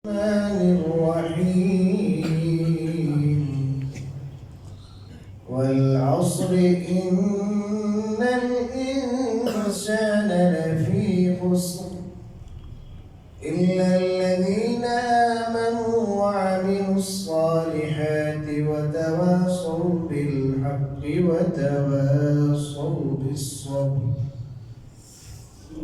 الرحمن الرحيم والعصر إن الإنسان لفي خسر إلا الذين آمنوا وعملوا الصالحات وتواصوا بالحق وتواصوا بالصبر.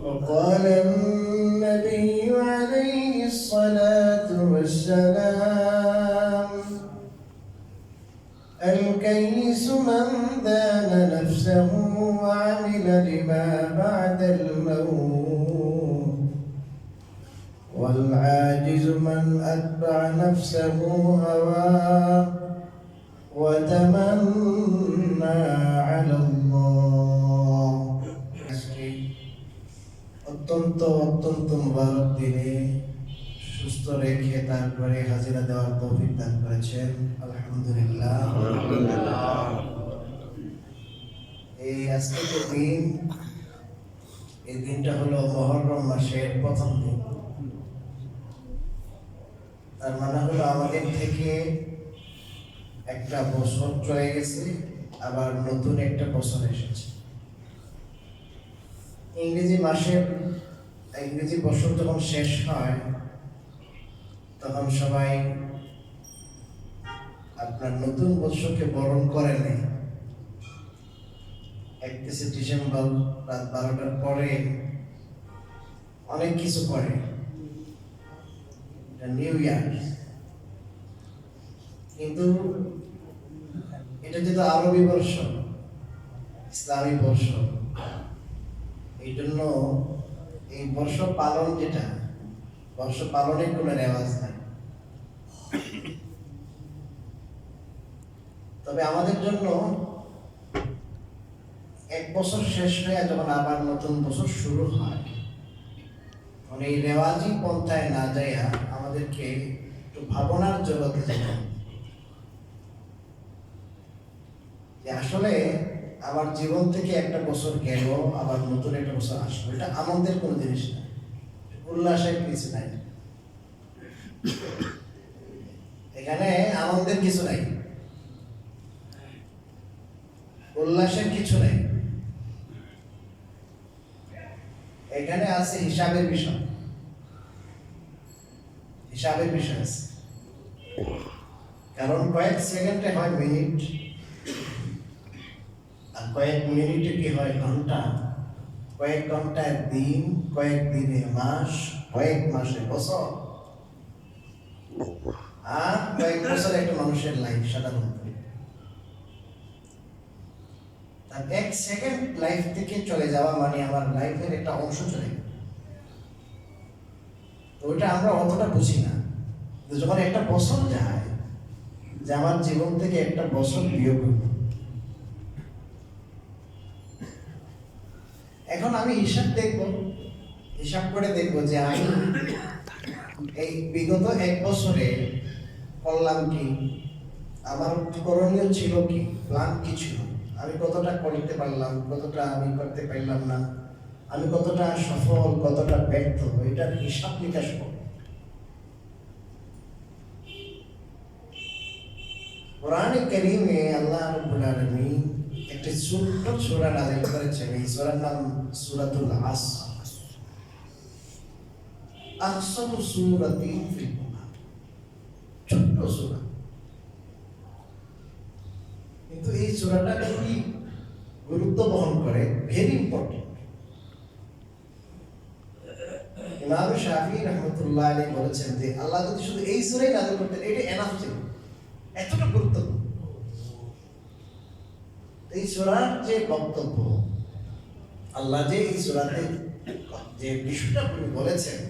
وقال النبي عليه الصلاة والسلام: الكيس من دان نفسه وعمل لما بعد الموت، والعاجز من أتبع نفسه هواه وتمنى على الله. অত্যন্ত মুবারক দিনে সুস্থ রেখে তারপরে হাজিরা দেওয়ার তৌফিক দান করেছেন, আলহামদুলিল্লাহ। এই আজকে দিন, এই দিনটা হলো মুহররম মাসের প্রথম দিন। তার মানে হলো আমাদের থেকে একটা বছর চলে গেছে, আবার নতুন একটা বছর এসেছে। ইংরেজি বছর যখন শেষ হয় তখন সবাই আপনার নতুন বছরকে বরণ করে নেয়। 31 ডিসেম্বর রাত 12টার পরে অনেক কিছু করে, নিউ ইয়ার। কিন্তু এটা যেহেতু আরবি বর্ষ, ইসলামী বর্ষ, এই জন্য এই বর্ষ পালন, যেটা বর্ষ পালনের কোনো রেওয়াজ নাই। তবে আমাদের জন্য এক বছর শেষ হয়ে যখন আবার নতুন বছর শুরু হয়, মানে এই রেওয়াজি পন্থায় না যাইয়া আমাদেরকে একটু ভাবনার জগতে যেতে, যে আসলে আমার জীবন থেকে একটা বছর গেল, আবার নতুন একটা বছর আসলো। এটা আনন্দের কোনো জিনিস না, উল্লাসের কিছু নাই, এখানে আনন্দের কিছু নাই, উল্লাসের কিছু নাই। এখানে আছে হিসাবের বিষয়, হিসাবের বিষয় আছে। কারণ কয়েক সেকেন্ডে হয় মিনিট, আর কয়েক মিনিটে কি হয় ঘন্টা, কয়েক ঘন্টায় দিন, কয়েক দিনে মাস, কয়েক মাসে বছর, আর কয়েক বছর একটা মানুষের লাইফ সাধারণত। তার এক সেকেন্ড লাইফ থেকে চলে যাওয়া মানে আমার লাইফের একটা অংশ চলে গেল। তো ওইটা আমরা অতটা বুঝি না। যখন একটা বছর যায়, যে আমার জীবন থেকে একটা বছর বিয়োগ হলো, এখন আমি হিসাব করে দেখব যে আমি এই বিগত এক বছরে করলাম কি, আমার করণীয় ছিল কি, প্ল্যান কি ছিল, আমি কতটা করতে পারলাম, কতটা আমি করতে পারলাম না, আমি কতটা সফল, কতটা ব্যর্থ, এটার হিসাব নিকাশ করব। কোরআনে কারীমে আল্লাহ রাব্বুল আলামিন একটি ছোট্ট সূরা নাযিল করেছেন। এই সূরার নাম সূরাতুল আসর, আহসানু সূরাতিন ফিল কুরআন। ছোট্ট সূরা, কিন্তু এই সূরাটা খুবই গুরুত্ব বহন করে, ভেরি ইম্পর্টেন্ট। ইমাম শাফি রাহমাতুল্লাহ আলাইহি বলেছেন যে আল্লাহ যদি শুধু এই সূরাই নাযিল করতেন, এটা এনাফ ছিল, এতটা গুরুত্বপূর্ণ। এই সূরার যে বক্তব্য, আল্লাহ যে এই সূরাতে যে বিষয়টা বলেছেন,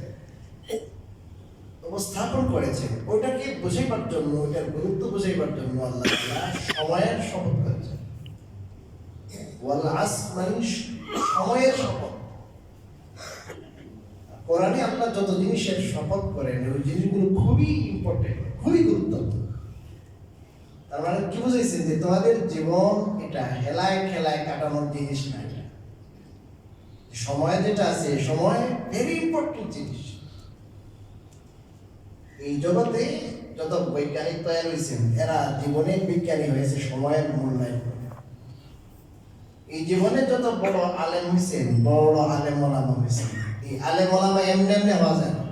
উপস্থাপন করেছেন, ওইটাকে বুঝাইবার জন্য, ওইটার গুরুত্ব বুঝাইবার জন্য আল্লাহ তাআলা সময়ের শপথ করেছেন। ওয়াল আসর মানে সময়ের শপথ। কোরআনে আল্লাহ যত জিনিসের শপথ করেন, ওই জিনিসগুলো খুবই ইম্পর্টেন্ট, খুবই গুরুত্বপূর্ণ। তার মানে কি বুঝাইছে যে তোমাদের জীবন এটা হেলায় খেলায় কাটানোর জিনিস না। সময় যেটা আছে, সময় ভেরি ইম্পর্টেন্ট জিনিস। এই জগতে যত বৈজ্ঞানিক তৈরি হয়েছেন এরা জীবনে বিজ্ঞানী হয়েছে সময়ের মূল্যায়ন করে। এই জীবনে যত বড় আলেম হয়েছেন, বড় আলেম ওলামা হয়েছেন, এই আলেম ওলামা এমনি এমনি হওয়া যায় না।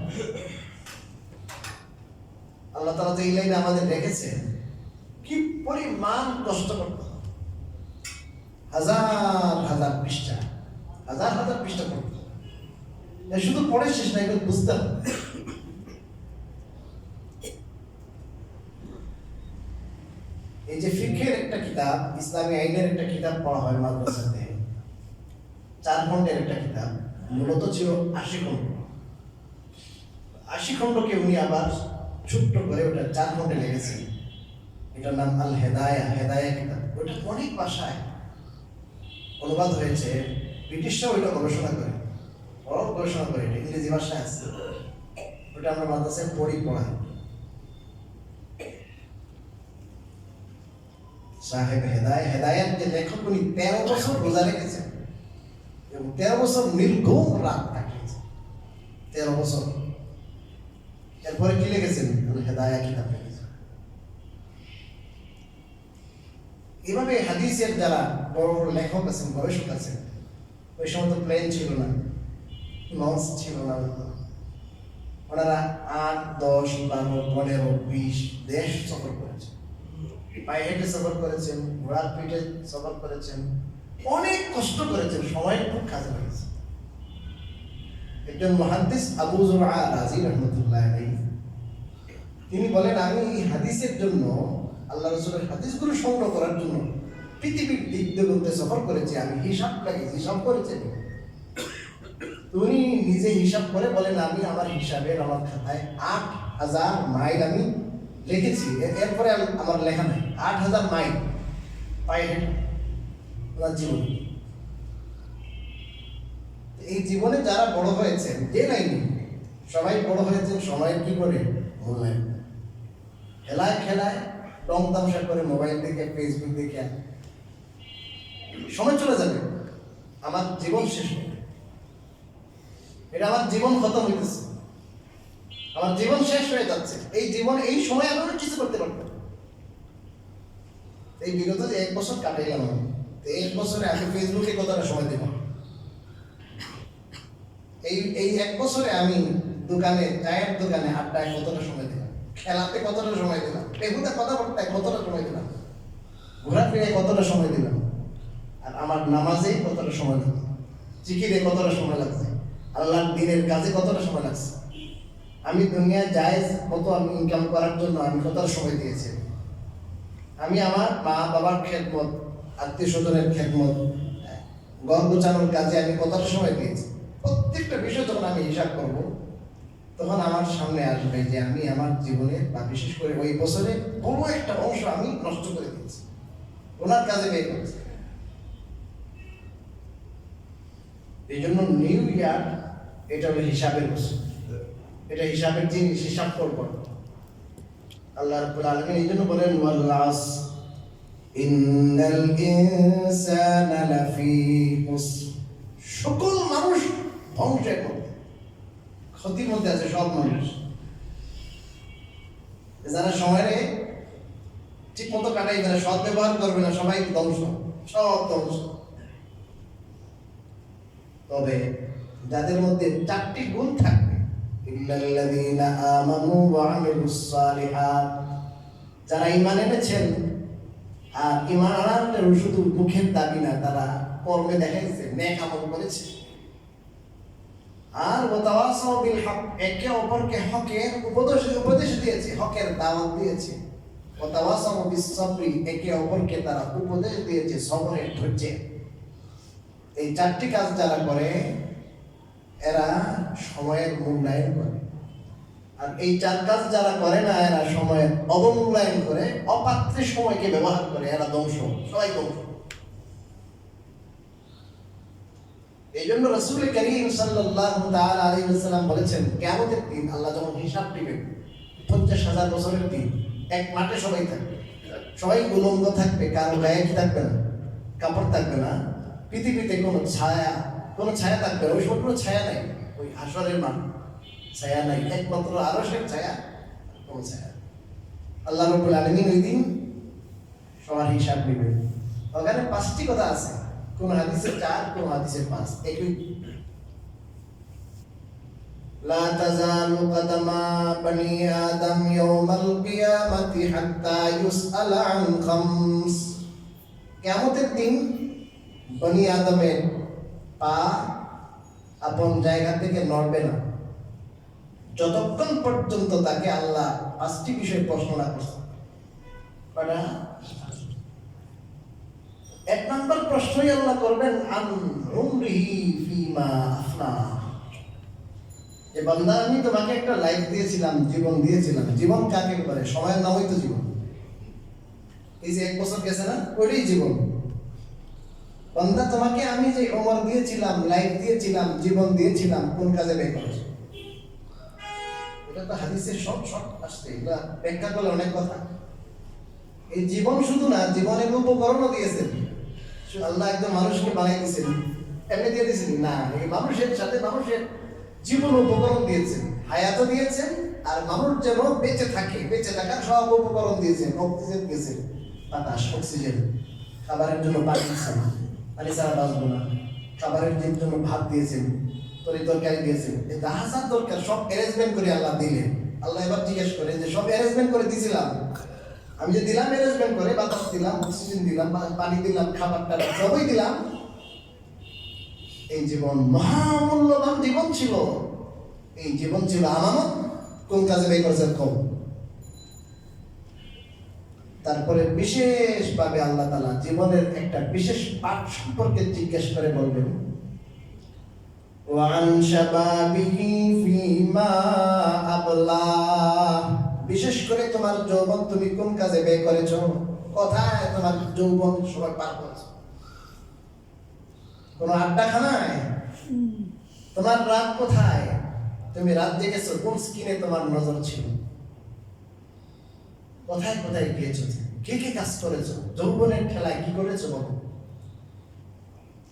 আল্লাহ তাআলা তো এই লাইনে আমাদের রেখেছেন, কি পরিমাণ কষ্ট করতে হয়, হাজার হাজার পৃষ্ঠা, হাজার হাজার পৃষ্ঠা পড়তে হয়। শুধু পড়ে শেষ না, এগুলো বুঝতে হবে। এই যে ফিকহের একটা কিতাব, ইসলামী আইনের একটা কিতাব পড়া হয় মাদ্রাসাতে, 4 খণ্ডের একটা কিতাব, মূলত ছিল 80 খণ্ড। 80 খণ্ডকে উনি আবার ছোট্ট করে ওটা 4 খণ্ডে লিখেছেন। এটার নাম আল হেদায়া, হেদায়া কিতাব। ওটা অনেক ভাষায় অনুবাদ হয়েছে, ব্রিটিশরাও ওইটা গবেষণা করে, বড় গবেষণা করে, এটা ইংরেজি ভাষায় আছে। ওটা আমরা মাদ্রাসায় পড়াই। সাহেব হেদায়াত যে লেখক, উনি 13 বছর রোজা রেখেছেন এবং 13 বছর নির্ঘুম রাত কাটিয়েছেন। 13 বছর। এরপরে কি লিখেছেন? হেদায়া কিতাব লিখেছেন। এভাবে হাদিসের যারা বড় বড় লেখক আছেন, গবেষক আছেন, ওই সময় তো প্লেন ছিল না, লঞ্চ ছিল না, ওনারা 8, 10, 12, 15, 20 দেশ সফর করেছেন। পায়ে হেঁটে সফর করেছেন, ঘোড়ার পিঠে সফর করেছেন, অনেক কষ্ট করেছেন, সময় খুব কাজে লেগেছে। একজন মুহাদ্দিস আবু যুরআ রাজি রাহমাতুল্লাহ আলাইহি, তিনি বলেন, আমি হাদিসের জন্য, আল্লাহ রাসূলের হাদিসগুলো সংগ্রহ করার জন্য পৃথিবীর দিক দিগন্তে সফর করেছি। আমি হিসাব করেছি। উনি নিজে হিসাব করে বলেন, আমি আমার হিসাবে আমার খাতায় 8000 মাইল আমি লিখেছি। এরপরে আমার লেখা নাই। 8000 মাইল পায়ে হেঁটে ওনার জীবন। এই জীবনে যারা বড় হয়েছেন, যে লাইনে সবাই বড় হয়েছেন, সময়ের কি করে মূল্যায়ন, খেলায় রং তামসা করে, মোবাইল দেখে, ফেসবুক দেখে সময় চলে যাবে, আমার জীবন শেষ হবে, এটা আমার জীবন খতম হইতেছে, আমার জীবন শেষ হয়ে যাচ্ছে। এই জীবন, এই সময় আমি কিছু করতে পারবো। এই বিগত যে 1 বছর কাটাইলাম, 1 বছরে আমি ফেসবুকে কতটা সময় দেব? এই 1 বছরে আমি দোকানে, চায়ের দোকানে আড্ডায় কতটা সময় দিলাম, খেলাতে কতটা সময় দিলাম, টেবিলে কথাবার্তায় কতটা সময় দিলাম, ঘোরাফেরায় কতটা সময় দিলাম, আর আমার নামাজে কতটা সময় লাগছে, জিকিরে কতটা সময় লাগছে, আল্লাহর দ্বীনের কাজে কতটা সময় লাগছে, আমি দুনিয়ায় জায়েজ কত আমি ইনকাম করার জন্য আমি কতটা সময় দিয়েছি, আমি আমার মা বাবার খেদমত, আত্মীয় স্বজনের খেদমত, ঘর গোছানোর কাজে আমি কতটা সময় দিয়েছি। প্রত্যেকটা বিষয় যখন আমি হিসাব করব, তখন আমার সামনে আসবে যে আমি আমার জীবনে, বা বিশেষ করে ওই বছরে বড় একটা অংশ আমি নষ্ট করে দিয়েছি, ওনার কাজে ব্যয় করেছি। এই জন্য নিউ ইয়ার এটা হলো হিসাবের বছর, এটা হিসাবের জিনিস, হিসাব করব। আল্লাহ রাব্বুল আলামিন এই জন্য বলেন, ওয়াল আসর ইন্নাল ইনসানা লাফি খুসর, সকল মানুষ ধ্বংসের মধ্যে, ক্ষতির মধ্যে আছে সব মানুষ। যারা সময়ে ঠিক মতো কাটাইবে না, সৎ ব্যবহার করবে না, সবাই ধ্বংস, সব ধ্বংস। তবে যাদের মধ্যে 4টি গুণ থাকবে, ইল্লাল্লাযীনা আমানু ওয়া আমিলুস সালিহাত, যারা ঈমান এনেছেন, আর ঈমান আনাটা শুধু মুখের দাবি না, তারা কর্মে দেখাইছে, নেক আমল করেছে। আর ওয়াতাওয়াসাউ বিল হক, একে অপরকে হকের উপদেশ দিয়েছে, হকের দাওয়াত দিয়েছে। ওয়াতাওয়াসাউ বিস সাবরি, একে অপরকে তারা উপদেশ দিয়েছে সবরের, ধৈর্যের। এই 4টি কাজ যারা করে, এরা সময়ের মূল্যায়ন করে। আর এই 4 কাজ যারা করে না, এরা সময়ের অবমূল্যায়ন করে, অপাত্রে সময়কে ব্যবহার করে, এরা ধ্বংস, সবাই ধ্বংস। এই জন্য রাসূল কারীম সাল্লাল্লাহু তাআলা আলাইহি ওয়াসাল্লাম বলেছেন, কিয়ামতের দিন আল্লাহ যখন হিসাব দিবেন, 50,000 বছরের দিন, এক মাঠে সবাই থাকবে, সবাই উলঙ্গ থাকবে, কারো গায়ে কি থাকবে না, কাপড় থাকবে না, পৃথিবীতে কোনো ছায়া থাকবে না, ওই সময় কোনো ছায়া নাই, ওই হাসরের মাঠ ছায়া নাই, একমাত্র আরশের ছায়া পৌঁছায়। আল্লাহ রাব্বুল আলামিন ওই দিন সবার হিসাব নেবেন। ওখানে 5টি কথা আছে, কোন হাদিসে 4, কোন হাদিসে 5, একই। লা তাজালু কদমা বনি আদম ইয়াউমাল কিয়ামাতি হাত্তা ইউসআলা আন খামস। কিয়ামতের দিন বনি আদমের পা আপন জায়গা থেকে নড়বে না যতক্ষণ পর্যন্ত তাকে আল্লাহ 5টি বিষয়ে প্রশ্ন না করছে। কয়টা? 1 নম্বর প্রশ্নই আল্লাহ করবেন আন উমরিহি ফিমা আফনা। যে বান্দা, আমি তোমাকে একটা লাইফ দিয়েছিলাম, জীবন দিয়েছিলাম। জীবন কাকে বলে? সময়ের নামই তো জীবন। এই যে 1 বছর গেছে না, ওইটাই জীবন। বান্দা, তোমাকে আমি যে উমর দিয়েছিলাম, লাইফ দিয়েছিলাম, জীবন দিয়েছিলাম, কোন কাজে ব্যয় করেছো? এটা তো হাদিসে সব আসছে, এগুলা ব্যাখ্যা করলে অনেক কথা। এই জীবন শুধু না, জীবনের উপকরণও দিয়েছেন। আল্লাহ একদম মানুষকে বানাই দিয়েছেন, এমনি দিয়ে দিয়েছেন না, এই মানুষের সাথে মানুষের জীবন উপকরণ দিয়েছেন, হায়াতও দিয়েছেন, আর মানুষ যেন বেঁচে থাকে, বেঁচে থাকার সব উপকরণ দিয়েছেন। অক্সিজেন দিয়েছেন, বাতাস, অক্সিজেন, খাবারের জন্য পানি দিয়েছেন, পানি ছাড়া বাঁচবো না, খাবারের জন্য ভাত দিয়েছেন, তরকারি দিয়েছেন, যাহা যার দরকার সব অ্যারেঞ্জমেন্ট করে আল্লাহ দিলেন। আল্লাহ এবার জিজ্ঞেস করে যে সব অ্যারেঞ্জমেন্ট করে দিয়েছিলাম, আমি যে দিলাম অ্যারেঞ্জমেন্ট করে, বাতাস দিলাম, অক্সিজেন দিলাম, পানি দিলাম, খাবারটা সবই দিলাম, এই জীবন মহামূল্যবান জীবন ছিল, এই জীবন ছিল আমানত, কোন কাজে ব্যয় করেছেন কম। তারপরে বিশেষভাবে আল্লাহ তাআলা জীবনের একটা বিশেষ পাঠ সম্পর্কে জিজ্ঞেস করে বলবেন, ওয়ান শাবাবিহি ফিমা আবলা। বিশেষ করে তোমার যৌবন তুমি কোন কাজে ব্যয় করেছো? কোথায় তোমার যৌবন সময় পার করেছো? কোন আড্ডাখানায়? তোমার রাত কোথায়? তুমি রাত জেগেছো, কোন স্কিনে তোমার নজর ছিল? কোথায় কোথায় গিয়েছো? কে কে কাজ করেছো? যৌবনের খেলায় কি করেছো বলো?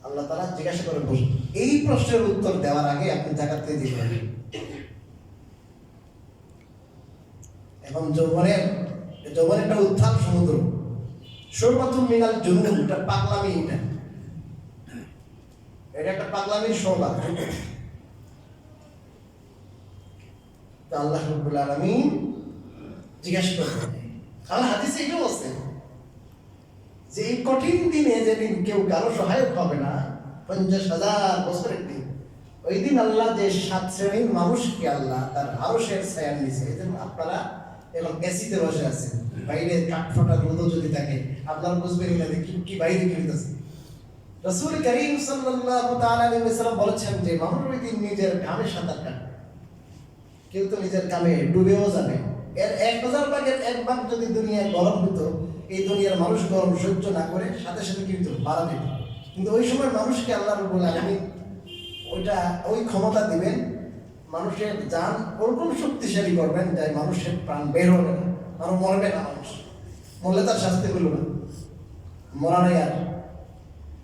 আল্লাহ তাআলা জিজ্ঞাসা করে বসে। এই প্রশ্নের উত্তর দেওয়ার আগে আপনি জাকাত দিয়ে দিবেন। এখন যৌবনের একটা উত্থান সমুদ্র, শরবাতুল মিনাল জুনুন, এটা পাগলামি, এটা একটা পাগলামির শোভা। আল্লাহ রাব্বুল আলামিন জিজ্ঞাসা করবেন। আল্লাহ হাদিসে এটাও আছে যে এই কঠিন দিনে, যেদিন কেউ কারো সহায়ক হবে না, 50,000 বছরের দিন, ওই দিন আল্লাহ যে 7 শ্রেণীর মানুষকে আল্লাহ তার আরশের ছায়ার নিচে, এই জন্য আপনারা এখন এসিতে বসে আছেন, বাইরে কাঠফাটা রোদ যদি থাকে আপনারা বুঝবেন না যে কি বাইরে কি হইতেছে। রাসূল করিম সাল্লাল্লাহু তাআলা আলাইহি ওয়াসাল্লাম বলেছেন যে মানুষ ওই দিন নিজের ঘামে সাঁতার কাটবে, কেউ তো নিজের ঘামে ডুবেও যাবে। এর 1000 ভাগের 1 ভাগ যদি দুনিয়ায় গরম হতো, এই দুনিয়ার মানুষ গরম সহ্য না করে সাথে সাথে কিন্তু মারা যেত। কিন্তু ওই সময় মানুষকে আল্লাহ রাব্বুল আলামিন ওই ক্ষমতা দিবেন, মানুষের জান ওরকম শক্তিশালী করবেন যে মানুষের প্রাণ বের হবে না, মানুষ মরবে না। মানুষ মরলে তার শাস্তি হলো না, মরা নাই আর।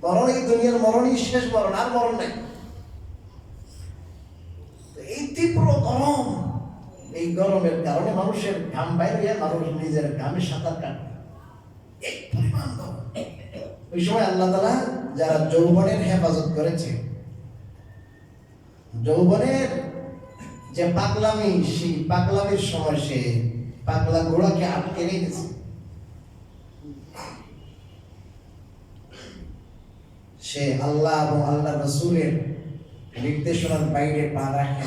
মরণ এই দুনিয়ার মরণই শেষ মরণ, আর মরণ নাই। এই তীব্র গরম, এই গরমের কারণে মানুষের ঘাম বাইরে হয়ে মানুষ নিজের ঘামে সাঁতার কাটে, এই পরিমাণ গরম। ওই সময় আল্লাহ তাআলা যারা যৌবনের হেফাজত করেছে, যৌবনের যে পাগলামি, সেই পাগলামির সময় সে পাগলা ঘোড়াকে আটকে রেখেছে। সে আল্লাহ এবং আল্লাহ রাসূলের নির্দেশনার বাইরে পা রাখে।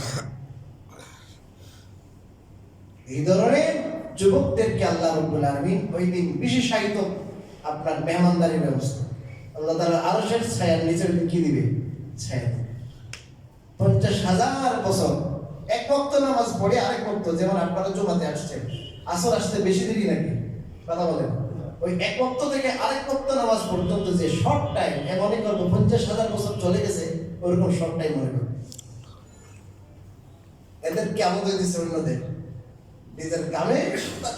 এই ধরনের যুবকদেরকে আল্লাহ রাব্বুল আলামিন ওই দিন বিশেষায়িত আপনার মেহমানদারির ব্যবস্থা, আল্লাহ তাআলা আরশের ছায়ার নিচে কি দিবে? ছায়া। 50,000 বছর এক ওয়াক্ত নামাজ পড়ে আরেক ওয়াক্ত, যেমন আপনারা জুমাতে আসছেন, আসর আসতে বেশি দেরি নাকি? কথা বলেন। ওই এক ওয়াক্ত থেকে আরেক ওয়াক্ত নামাজ পর্যন্ত যে শর্ট টাইম, মনে করবো 50,000 বছর চলে গেছে, ওরকম শর্ট টাইম মনে করবো। এদের কেমন হয়ে দিচ্ছে? অন্যদের নিজের গামে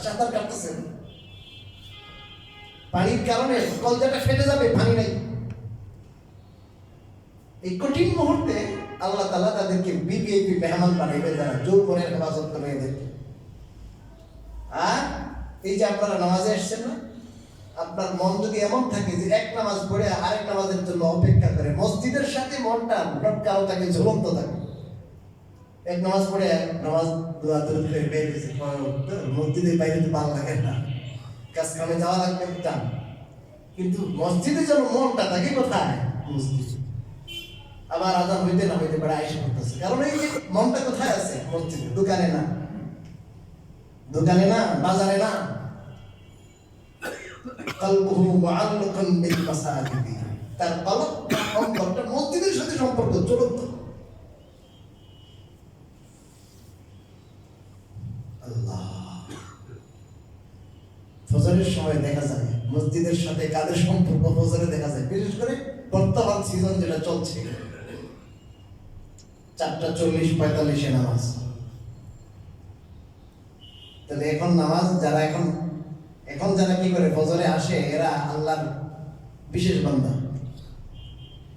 সাঁতার কাটতেছেন, পানির কারণে কলজাটা ফেটে যাবে, পানি নাই। এই কঠিন মুহূর্তে আল্লাহ তাআলা তাদেরকে ভিভিআইপি মেহমান বানাইবে, যারা যৌবনের হেফাজত করে এদেরকে। এই যে আপনারা নামাজে আসছেন না, আপনার মন যদি এমন থাকে যে এক নামাজ পড়ে আরেক নামাজের জন্য অপেক্ষা করে, মসজিদের সাথে মনটা লটকাও থাকে, ঝুলন্ত থাকে। এক নামাজ পড়ে নামাজ দোয়া দূর করে বের হয়েছে, মসজিদের বাইরে তো ভালো লাগে না, কাজ কামে যাওয়া লাগবে টান, কিন্তু মসজিদে যেন মনটা থাকে কোথায়? মসজিদ। আবার আজান হইতে না হইতে পারে আইসা করতেছে, কারণ এই যে মনটা কোথায় আছে? মসজিদে। দোকানে না, দোকানে না, বাজারে না। কলবুহু মুআল্লাকুন বিল মাসাজিদ, তার কলব, অন্তরটা মসজিদের সাথে সম্পর্ক চলন্ত। আল্লাহ, ফজরের সময় দেখা যায় মসজিদের সাথে কাদের সম্পর্ক ফজরে দেখা যায়, বিশেষ করে বর্তমান সিজন যেটা চলছে, 4:40-45 নামাজ। তাহলে এখন নামাজ যারা এখন যারা কি করে ফজরে আসে, এরা আল্লাহর বিশেষ বান্দা।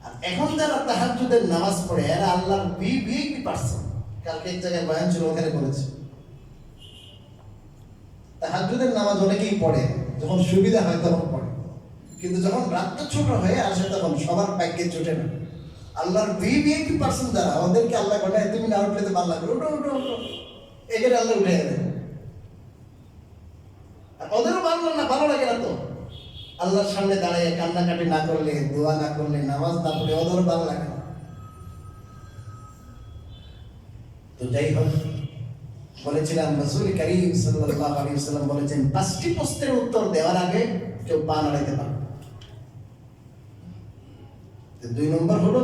আর এখন যারা তাহাজ্জুদের নামাজ পড়ে, এরা আল্লাহর ভিভিআইপি পারসন। কালকে এক জায়গায় বয়ান ছিল, ওখানে বলেছে তাহাজ্জুদের নামাজ অনেকেই পড়ে, যখন সুবিধা হয় তখন পড়ে, কিন্তু যখন রাতটা ছোট হয়ে আসে তখন সবার ভাগ্যে জোটে না। আল্লাহর ভিভিআইপি পারসন যারা, ওদেরকে আল্লাহ বলে তুমি না উঠলে ভালো লাগবে, উঠো উঠো উঠো, এখানে আল্লাহ উঠে দেয়। আর ওদেরও ভালো লাগে না তো, আল্লাহর সামনে দাঁড়িয়ে কান্নাকাটি না করলে, দোয়া না করলে, নামাজ না পড়লে ওদেরও ভালো লাগে না। তো যাই হোক, বলেছিলাম রাসূল কারীম সাল্লাল্লাহু আলাইহি ওয়াসাল্লাম বলেছেন, 5টি প্রশ্নের উত্তর দেওয়ার আগে কেউ পা নাড়াইতে পারে। 2 নম্বর হলো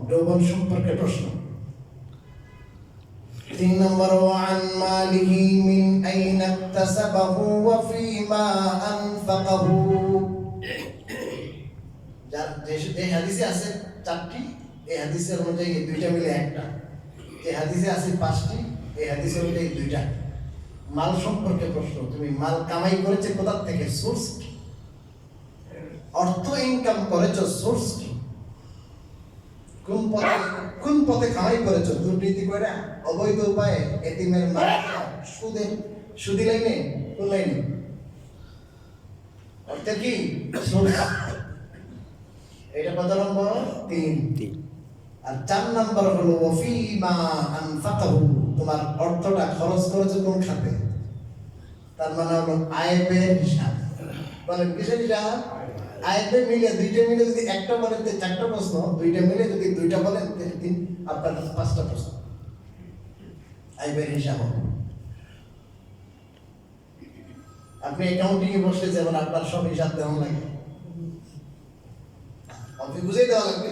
যৌবন সম্পর্কে প্রশ্ন। 3 নম্বর ওয়ান মালিহি মিন আইনা ইকতাসাবাহু ওয়া ফীমা আনফাকাহু। যে হাদিসে আছে 4টি, এই হাদিসের অনুযায়ী 2টা মিলে একটা। যে হাদিসে আছে 5টি, এই হাদিসের অনুযায়ী 2টা। মাল সম্পর্কে প্রশ্ন, তুমি মাল কামাই করেছে কোথা থেকে, সোর্স কি? অর্থ ইনকাম করেছো, সোর্স কি? কোন পথে কামাই করেছো? দুর্নীতি করে, অবৈধ উপায়ে, এতিমের মাল, সুদি লাইনে, কোন লাইনে? অর্থ কি? সোর্স। এটা কত নম্বর? 3। আর 4 নম্বর হলো ওয়াফিমা আনফাকাহু, তোমার অর্থটা খরচ করেছো কোন খাতে? তার মানে হলো আয় ব্যয়ের হিসাব। বলেন কিসের হিসাব? আয় ব্যয় মিলে, 2টা মিলে যদি একটা বলেন 4টা প্রশ্ন, 2টা মিলে যদি 2টা বলেন আপনার 5টা প্রশ্ন। আয় ব্যয়ের হিসাব হবে। আপনি অ্যাকাউন্টিং এ বসলে যেমন আপনার সব হিসাব দেওয়া লাগে, আপনি বুঝে দেওয়া লাগবে।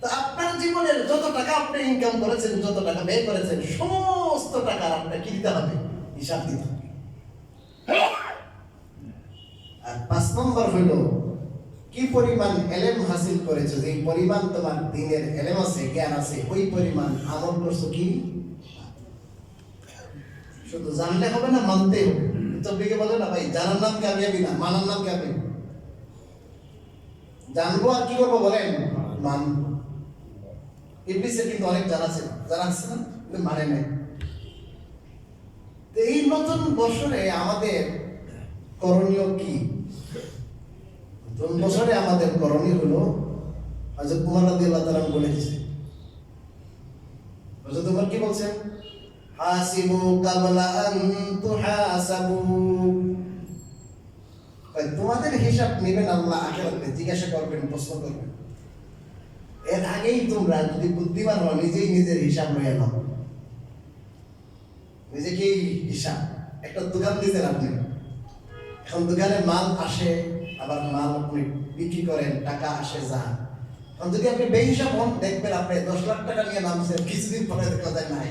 তো আপনার জীবনের যত টাকা আপনি ইনকাম করেছেন, যত টাকা ব্যয় করেছেন, সমস্ত টাকা আপনার কি দিতে হবে? হিসাব দিতে হবে। আর 5 নম্বর হলো কি পরিমাণ এলেম হাসিল করেছো, যে পরিমাণ তোমার দিনের এলেম আছে, জ্ঞান আছে, ওই পরিমাণ আমল করছো কি? শুধু জানলে হবে না, মানতে হবে। তবলিগে বলে না ভাই, জানার নাম কামিয়াবি না, মানার নাম কামিয়াবি। জানবো আর কি করবো বলেন? মান। ইবলিসের কিন্তু অনেক জানাচ্ছে না, কিন্তু মানে নাই। এই নতুন বছরে আমাদের করণীয় কি? নতুন বছরে আমাদের করণীয় হলো, হযরত ওমর রাদিয়াল্লাহু তাআলা বলেছে, হযরত ওমর কি বলছেন? হাসিবু কাবলা আন তুহাসাবু। তোমাদের হিসাব নেবেন আল্লাহ আখিরাতে, জিজ্ঞাসা করবেন, প্রশ্ন করবেন। এর আগেই তোমরা যদি বুদ্ধিমান হও, নিজেই নিজের হিসাব লইয়া নাও। নিজেকেই হিসাব। একটা দোকান দিতেন আপনি, এখন দোকানে মাল আসে, আবার মাল আপনি বিক্রি করেন, টাকা আসে যায়। এখন যদি আপনি বেহিসাব হন, দেখবেন আপনি 10 লাখ টাকা নিয়ে নামছেন, কিছুদিন পরে দেখা যায় নাই।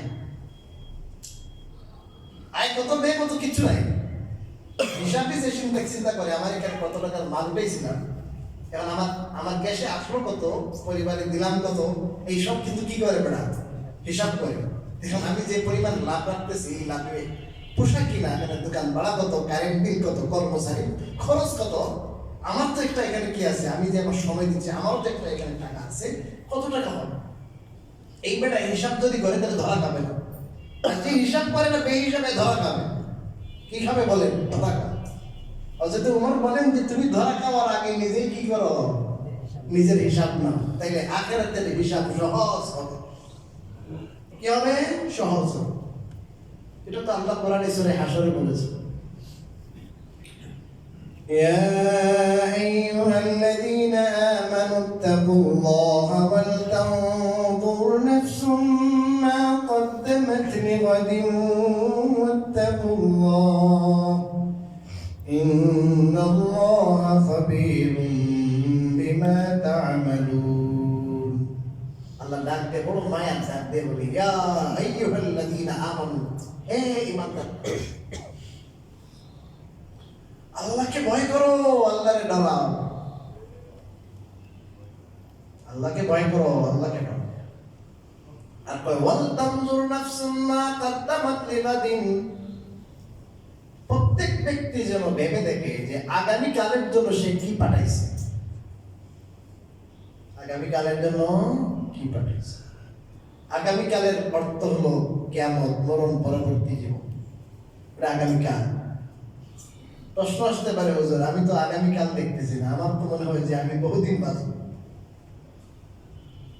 আয় কত, ব্যয় কত, কিছু নাই। হিসাবই যে চিন্তা করে আমার এখানে কত টাকার মাল পেয়েছিলাম, এখন আমার ক্যাশে আসলো কত, পরিবারে দিলাম কত, এইসব কিন্তু কি করে বেড়া হিসাব করে। এখন আমি যে পরিমাণ লাভ রাখতেছি, এই লাভে পোশাক কিনা, এখানে দোকান ভাড়া কত, কারেন্ট বিল কত, কর্মচারী খরচ কত, আমার তো একটা এখানে কি আছে, আমি যে আমার সময় দিচ্ছি, আমারও তো একটা এখানে টাকা আছে, কত টাকা হবে। এই বেটা হিসাব যদি করে তাহলে ধরা খাবে না, আর যে হিসাব করে না বে হিসাবে ধরা খাবে। কি খাবে বলেন? ধরা খাও। হযরত ওমর বলেন যে তুমি ধরা খাওয়ার আগে নিজেই কি করো? নিজের হিসাব নাও, তাইলে আখিরাতের হিসাব সহজ হবে। কি হবে? সহজ হবে। এটা তো আল্লাহ কোরআনে সূরা হাশরে বলেছে, ইয়া আইয়ুহাল্লাযীনা আমানু ইত্তাকুল্লাহা ওয়াল তানজুর নাফসুম মা কদ্দামাত লিগাদিন ওয়াত্তাকুল্লাহ ইন্নাল্লাহা খাবীরুম বিমা তা'মালুন। আল্লাহ ডাক দিয়ে বড় মায়া ডাক দিয়ে বলি, ইয়া আইয়ুহাল্লাযীনা আমানু, হে ঈমানদার, আল্লাহকে ভয় করো, আল্লাহরে ডরাও। আল্লাহকে ভয় করো, আল্লাহকে ডরাও। আর কয় ওয়াল তানজুর নাফসুম মা কদ্দামাত লিগাদিন, প্রত্যেক ব্যক্তি যেন ভেবে দেখে যে আগামী কালের জন্য সে কি পাঠাইছে, আগামী কালের জন্য কি পাঠাইছে। আগামী কালের অর্থ হলো কিয়ামত, মরণ, পরবর্তী জীবন। এটা আগামীকাল। প্রশ্ন আসতে পারে, হুজুর আমি তো আগামীকাল দেখতেছি না, আমার তো মনে হয় যে আমি বহুদিন বাঁচব।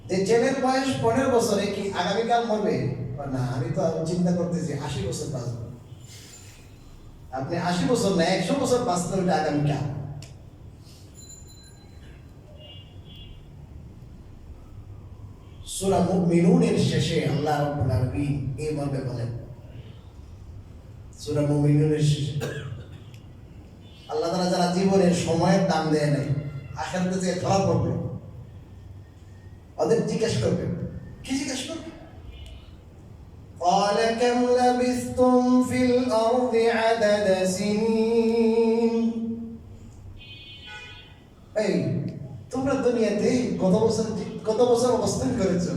যে ছেলের বয়স 15 বছরে কি আগামীকাল মরবে? না, আমি তো চিন্তা করতেছি 80 বছর বাঁচব। আপনি 80 বছর না 100 বছর বাঁচতে হবে আগামীকাল। সূরা মুমিনুনের শেষে আল্লাহ রাব্বুল আলামিন এই মর্মে বলেন, সূরা মুমিনুনের শেষে আল্লাহ তাআলা যারা জীবনের সময়ের দাম দেয় নাই, আখিরাতে যে ধরা পড়বে, ওদের জিজ্ঞেস করবে। কি জিজ্ঞেস করবে? قال كم لبثتم في الأرض عدد سنين। এই তোমরা দুনিয়াতে কত বছর অবস্থান করেছো?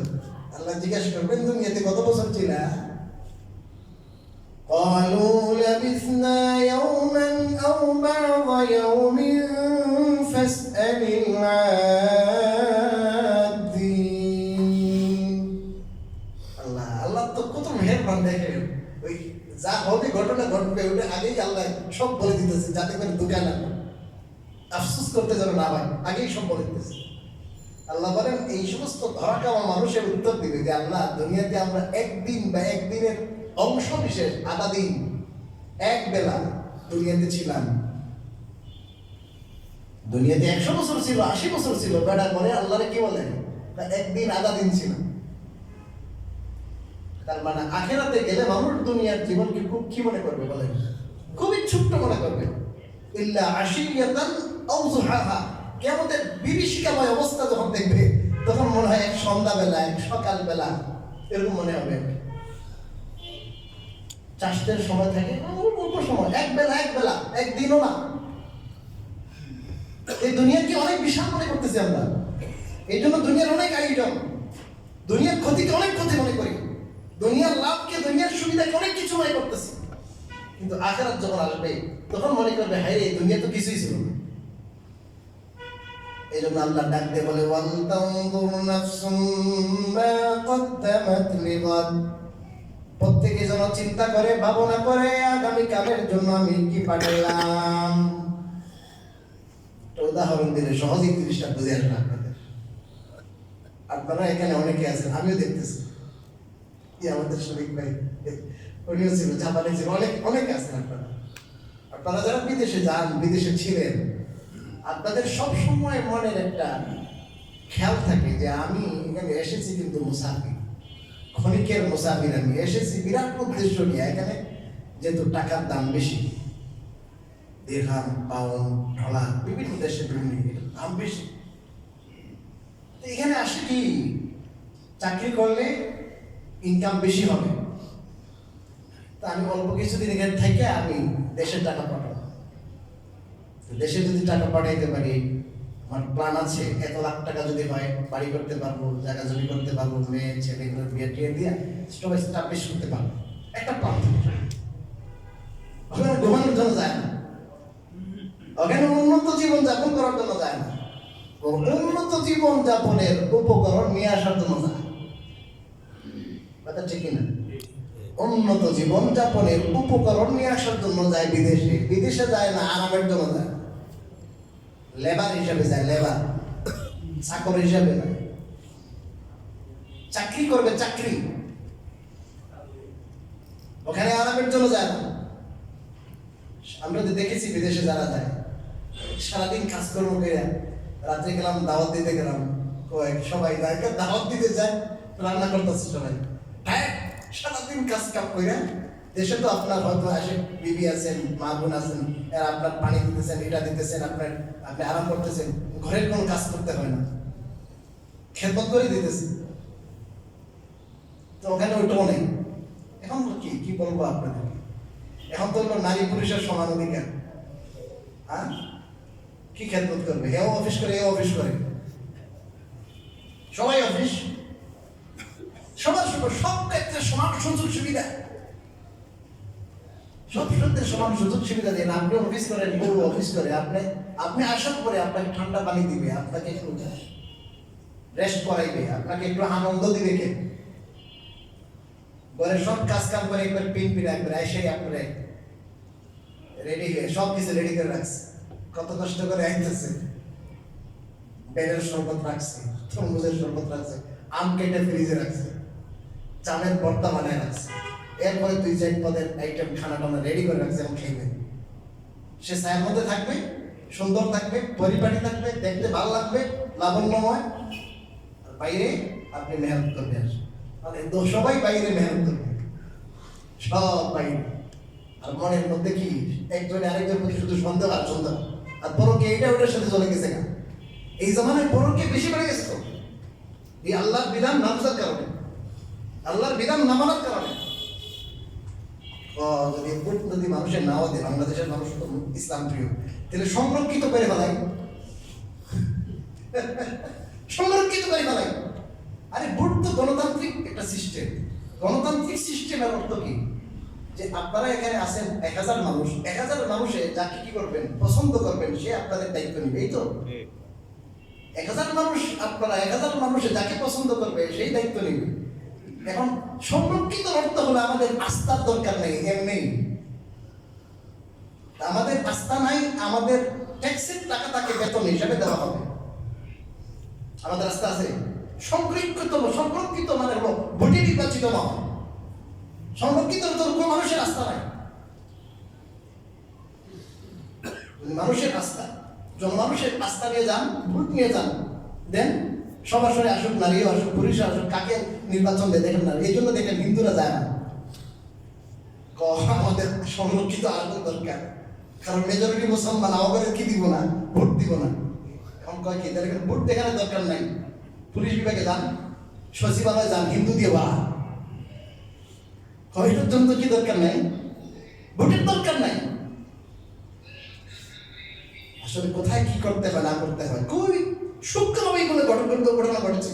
আল্লাহ জিজ্ঞেস করবেন, দুনিয়াতে কত বছর ছিলা? قالوا لبثنا يوما أو بعض يوم فاسأل العادين। আল্লাহ তো কত মেহেরবান দেখেন, ওই যা হবে ঘটনা ঘটবে ওটা আগেই আল্লাহ সব বলে দিতেছে, যাতে করে দোকান আফসোস করতে যেন না হয়, আগেই সব বলে দিতেছে। আল্লাহ বলেন এই সমস্ত ধরা খাওয়া মানুষের উত্তর দিবে যে আল্লাহ দুনিয়াতে আমরা একদিন বা একদিনের অংশ বিশেষ, আধা দিন, এক বেলা দুনিয়াতে ছিলাম। দুনিয়াতে 100 বছর ছিল, 80 বছর ছিল, বেড়ার পরে আল্লাহরে কি বলে? একদিন আধা দিন ছিল। তার মানে আখিরাতে গেলে মানুষ দুনিয়ার জীবনকে খুব কি মনে করবে বলেন? খুবই ছোট্ট মনে করবে। ইল্লা আশিয়াতান আও যুহাহা, কিয়ামতের বিভীষিকাময় অবস্থা যখন দেখবে তখন মনে হয় এক সন্ধ্যাবেলা, এক সকালবেলা, এরকম মনে হবে। চাষের সময় থাকে অল্প সময়, এক বেলা, একদিনও না। এই দুনিয়াকে অনেক বিশাল মনে করতেছি আমরা, এই জন্য দুনিয়ার অনেক আয়োজন, দুনিয়ার ক্ষতিকে অনেক ক্ষতি মনে করি, দুনিয়ার লাভকে, দুনিয়ার সুবিধাকে অনেক কিছু মনে করতেছি। কিন্তু আখিরাত যখন আসবে তখন মনে করবে হায় রে, দুনিয়া তো কিছুই ছিল না। এই জন্য আল্লাহ ডাক দিয়ে বলে ওয়াল তানজুর নাফসুম মা কদ্দামাত লিগাদ, প্রত্যেকে যেন চিন্তা করে, ভাবনা করে আগামী কালের জন্য আমি কি পাঠাইলাম। উদাহরণ দিলে সহজেই 30টা বুঝে আসবে আপনাদের। আপনারা এখানে অনেকে আছেন, আমিও দেখতেছি, আমাদের শরীফ ভাই উনিও ছিল, জাপানে ছিল, অনেক আছেন আপনারা। আপনারা যারা বিদেশে যান, বিদেশে ছিলেন, আপনাদের সব সময় মনের একটা খেয়াল থাকে যে আমি এখানে এসেছি কিন্তু মুসাফির, ক্ষণিকের মুসাফির। আমি এসেছি বিরাট উদ্দেশ্য নিয়ে। এখানে যেহেতু টাকার দাম বেশি, দিরহাম, পাউন্ড, ডলার, বিভিন্ন দেশে বিভিন্ন দাম বেশি, এখানে আসে কি চাকরি করলে ইনকাম বেশি হবে, তা আমি অল্প কিছুদিন এখানে থেকে আমি দেশের টাকা পাঠাবো। দেশে যদি টাকা পাঠাইতে পারি, আমার প্ল্যান আছে 1 লাখ টাকা যদি হয় বাড়ি করতে পারবো, জায়গা জমি করতে পারবো, মেয়ে ছেলেগুলোর বিয়ে টিয়ে দিয়ে স্টাবলিশ করতে পারবো, একটা প্ল্যান। ওখানে ঘুমানোর জন্য যায় না, ওখানে উন্নত জীবন যাপন করার জন্য যায় না, উন্নত জীবন যাপনের উপকরণ নিয়ে আসার জন্য যায়। কথা ঠিক না? উন্নত জীবনযাপনের উপকরণ নিয়ে আসার জন্য যায় বিদেশে। বিদেশে যায় না আরামের জন্য যায়, লেবার হিসাবে যায়, লেবার, চাকর হিসাবে না। চাকরি করবে, চাকরি, ওখানে আরামের জন্য যায় না। আমরা তো দেখেছি বিদেশে যারা যায় সারাদিন কাজকর্ম করে রাত্রে গেলাম, দাওয়াত দিতে গেলাম, সবাই দাওয়াত দিতে যায়, রান্না করতেছে সবাই, হ্যাঁ সারাদিন কাজ কাম করে। দেশে তো আপনার হয়তো আসে বিবি আছেন, মা বোন আছেন, আপনার পানি দিতেছেন, এটা দিতেছেন, আপনি আরাম করতেছেন, ঘরের কোনো কাজ করতে হয় না, খেদমত করে দিতেছে। তো ওখানে ওইটাও নেই। এখন কি বলবো আপনাদের, এখন তো নারী পুরুষের সমান অধিকার। হ্যাঁ, কি খেদমত করবে? এও অফিস করে, এও অফিস করে, সবাই অফিস, সবার সব ক্ষেত্রে সমান সুযোগ সুবিধা, সব ক্ষেত্রে সমান সুযোগ সুবিধা দেন। আপনি অফিস করেন, বউ অফিস করে, আপনি আসার পরে আপনাকে ঠান্ডা পানি দিবে, আপনাকে একটু রেস্ট করাইবে, আপনাকে একটু আনন্দ দিবে। কে ঘরে সব কাজ কাম করে একবার পিন একবার এসে আপনার রেডি হয়ে সব কিছু রেডি করে রাখছে, কত কষ্ট করে আইতেছে, বেলের শরবত রাখছে, তরমুজের শরবত রাখছে, আম কেটে ফ্রিজে রাখছে, চালের ভর্তা বানায় রাখছে, এরপরে 2-4 পদের আইটেম খানা টানা রেডি করে রাখছে এবং খেয়ে সে ছায়ের মধ্যে থাকবে, সুন্দর থাকবে, পরিপাটি থাকবে, দেখতে ভালো লাগবে, লাবণ্যময়। বাইরে আপনি মেহনত করবে আসবে, মানে সবাই বাইরে মেহনত করবে, সব বাইরে। আর মনের মধ্যে কি একজনে আরেকজনের প্রতি শুধু সন্দেহ আর সন্দেহ, আর পরকে এইটা ওটার সাথে চলে গেছে না। এই জমানায় পরকে বেশি বেড়ে গেছে তো, এই আল্লাহর বিধান না বোঝার কারণে, আল্লাহর বিধান না মানার কারণে। যদি মানুষের নাও দেয়, বাংলাদেশের মানুষ তো ইসলাম প্রিয়, তাহলে সংরক্ষিত করে ফেলাই, সংরক্ষিত করে ফেলাই। আরে ভোট তো গণতান্ত্রিক একটা সিস্টেম। গণতান্ত্রিক সিস্টেমের অর্থ কি? যে আপনারা এখানে আছেন 1000 মানুষ, 1000 মানুষে যাকে কি করবেন, পছন্দ করবেন, সে আপনাদের দায়িত্ব নিবে, এই তো 1000 মানুষ, আপনারা 1000 মানুষে যাকে পছন্দ করবে সেই দায়িত্ব নিবে। এখন সংরক্ষিত অর্থ হলো আমাদের আস্থার দরকার নেই, এমনি আমাদের আস্থা নাই, আমাদের ট্যাক্সের টাকা তাকে বেতন হিসাবে দেওয়া হবে, আমাদের আস্থা আছে। সংরক্ষিত মানে হলো ভোটে নির্বাচিত নয়, সংরক্ষিত কোনো মানুষের আস্থা নাই। মানুষের আস্থা, জনমানুষের আস্থা নিয়ে যান, ভোট নিয়ে যান, দেন সরাসরি আসুক, নারীও আসুক, পুরুষও আসুক, কাকে নির্বাচন দেয় দেখেন না। এই জন্য দেখেন হিন্দুরা যায় না, আমাদের সংরক্ষিত আসন দরকার, কারণ মেজরিটি মুসলমান, আমাদের কি দিব না, ভোট দিব না। এখন কয় কি দেখেন, ভোট দেখানোর দরকার নাই, পুলিশ বিভাগে যান, সচিবালয়ে যান, হিন্দু দিয়ে বাড়া, কয়টার জন্য কি দরকার নাই, ভোটের দরকার নাই। আসলে কোথায় কি করতে হয় না করতে হয়, খুবই সূক্ষ্মভাবে এগুলো ঘটনা ঘটেছে।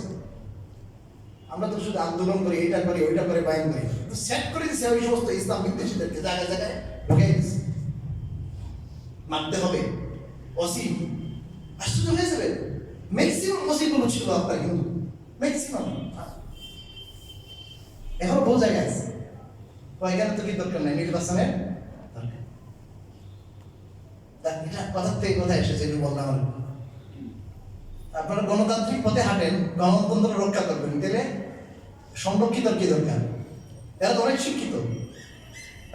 আমরা তো শুধু আন্দোলন করি, এটা করি, ওইটা করে, বাইন করি, সেট করে দিচ্ছে ওই সমস্ত ইসলাম বিদ্বেষীদেরকে, জায়গায় জায়গায় ঢুকে দিচ্ছে, মারতে হবে। অসি আশ্চর্য হয়ে যাবে, ম্যাক্সিমাম অসিগুলো ছিল আপনার কিন্তু, ম্যাক্সিমাম। এখনো বহু জায়গায় আছে, এখানে তো কি দরকার নাই নির্বাচনের দরকার। এটা কথার থেকে কোথায় এসেছে বললাম, আপনারা গণতান্ত্রিক পথে হাঁটেন, গণতন্ত্র রক্ষা করবেন, তাহলে সংরক্ষিত কি দরকার? এরা তো অনেক শিক্ষিত,